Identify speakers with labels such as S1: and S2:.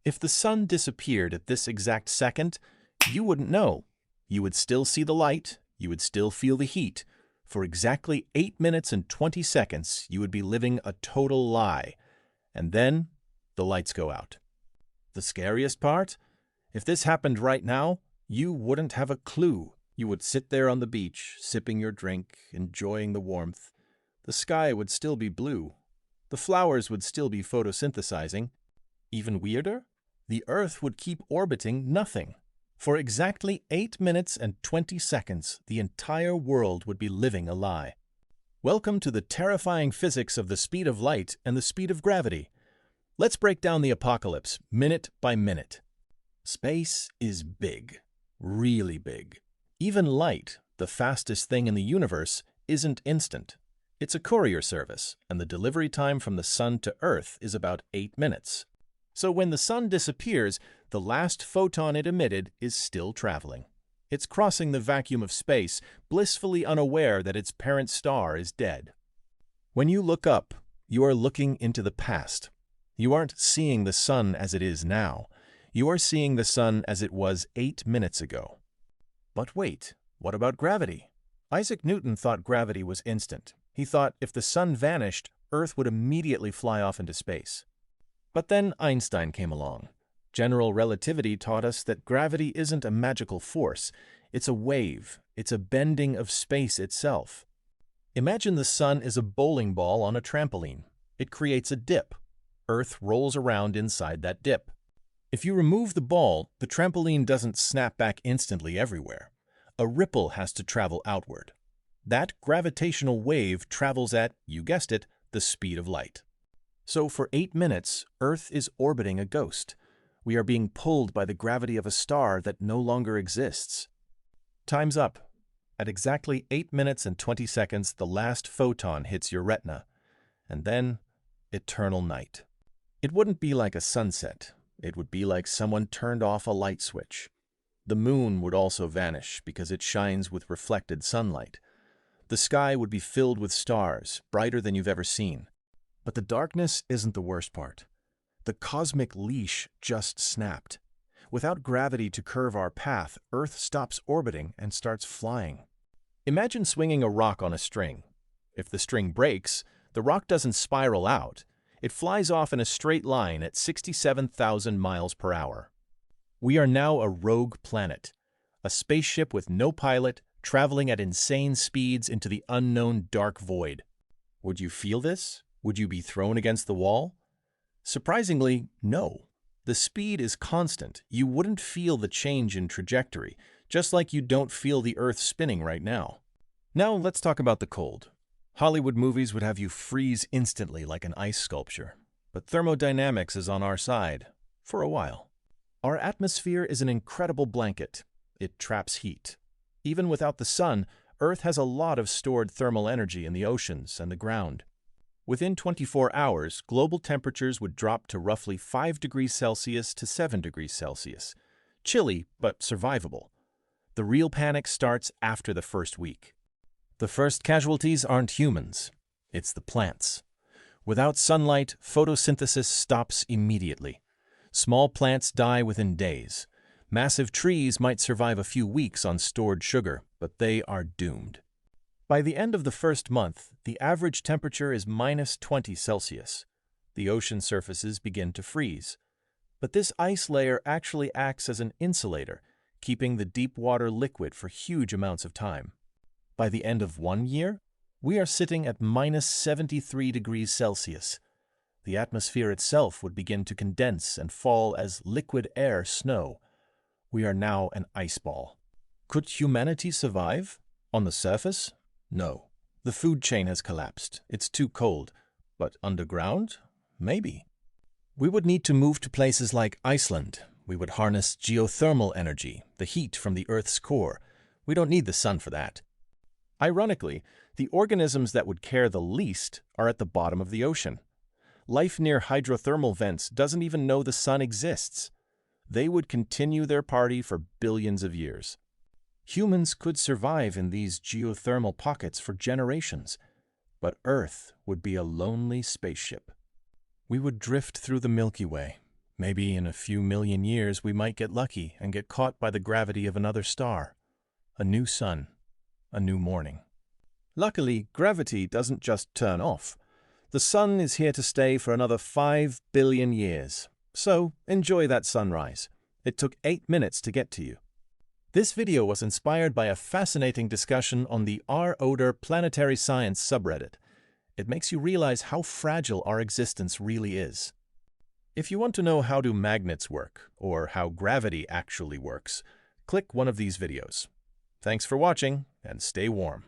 S1: If the sun disappeared at this exact second, you wouldn't know. You would still see the light, you would still feel the heat. For exactly 8 minutes and 20 seconds, you would be living a total lie. And then, the lights go out. The scariest part? If this happened right now, you wouldn't have a clue. You would sit there on the beach, sipping your drink, enjoying the warmth. The sky would still be blue. The flowers would still be photosynthesizing. Even weirder, the Earth would keep orbiting nothing. For exactly 8 minutes and 20 seconds, the entire world would be living a lie. Welcome to the terrifying physics of the speed of light and the speed of gravity. Let's break down the apocalypse minute by minute. Space is big, really big. Even light, the fastest thing in the universe, isn't instant. It's a courier service, and the delivery time from the sun to Earth is about 8 minutes. So when the sun disappears, the last photon it emitted is still traveling. It's crossing the vacuum of space, blissfully unaware that its parent star is dead. When you look up, you are looking into the past. You aren't seeing the sun as it is now. You are seeing the sun as it was 8 minutes ago. But wait, what about gravity? Isaac Newton thought gravity was instant. He thought if the sun vanished, Earth would immediately fly off into space. But then Einstein came along. General relativity taught us that gravity isn't a magical force. It's a wave. It's a bending of space itself. Imagine the sun is a bowling ball on a trampoline. It creates a dip. Earth rolls around inside that dip. If you remove the ball, the trampoline doesn't snap back instantly everywhere. A ripple has to travel outward. That gravitational wave travels at, you guessed it, the speed of light. So for 8 minutes, Earth is orbiting a ghost. We are being pulled by the gravity of a star that no longer exists. Time's up. At exactly 8 minutes and 20 seconds, the last photon hits your retina. And then, eternal night. It wouldn't be like a sunset. It would be like someone turned off a light switch. The moon would also vanish because it shines with reflected sunlight. The sky would be filled with stars, brighter than you've ever seen. But the darkness isn't the worst part. The cosmic leash just snapped. Without gravity to curve our path, Earth stops orbiting and starts flying. Imagine swinging a rock on a string. If the string breaks, the rock doesn't spiral out. It flies off in a straight line at 67,000 miles per hour. We are now a rogue planet, a spaceship with no pilot, traveling at insane speeds into the unknown dark void. Would you feel this? Would you be thrown against the wall? Surprisingly, no. The speed is constant. You wouldn't feel the change in trajectory, just like you don't feel the Earth spinning right now. Now let's talk about the cold. Hollywood movies would have you freeze instantly like an ice sculpture. But thermodynamics is on our side, for a while. Our atmosphere is an incredible blanket. It traps heat. Even without the sun, Earth has a lot of stored thermal energy in the oceans and the ground. Within 24 hours, global temperatures would drop to roughly 5 degrees Celsius to 7 degrees Celsius. Chilly, but survivable. The real panic starts after the first week. The first casualties aren't humans. It's the plants. Without sunlight, photosynthesis stops immediately. Small plants die within days. Massive trees might survive a few weeks on stored sugar, but they are doomed. By the end of the first month, the average temperature is minus 20 Celsius. The ocean surfaces begin to freeze. But this ice layer actually acts as an insulator, keeping the deep water liquid for huge amounts of time. By the end of 1 year, we are sitting at minus 73 degrees Celsius. The atmosphere itself would begin to condense and fall as liquid air snow. We are now an ice ball. Could humanity survive? On the surface? No. The food chain has collapsed. It's too cold. But underground? Maybe. We would need to move to places like Iceland. We would harness geothermal energy, the heat from the Earth's core. We don't need the sun for that. Ironically, the organisms that would care the least are at the bottom of the ocean. Life near hydrothermal vents doesn't even know the sun exists. They would continue their party for billions of years. Humans could survive in these geothermal pockets for generations, but Earth would be a lonely spaceship. We would drift through the Milky Way, Maybe in a few million years we might get lucky and get caught by the gravity of another star. A new sun, a new morning. Luckily, gravity doesn't just turn off. The sun is here to stay for another 5 billion years. So enjoy that sunrise. It took 8 minutes to get to you. This video was inspired by a fascinating discussion on the r/Oder Planetary Science subreddit. It makes you realize how fragile our existence really is. If you want to know how do magnets work, or how gravity actually works, click one of these videos. Thanks for watching, and stay warm.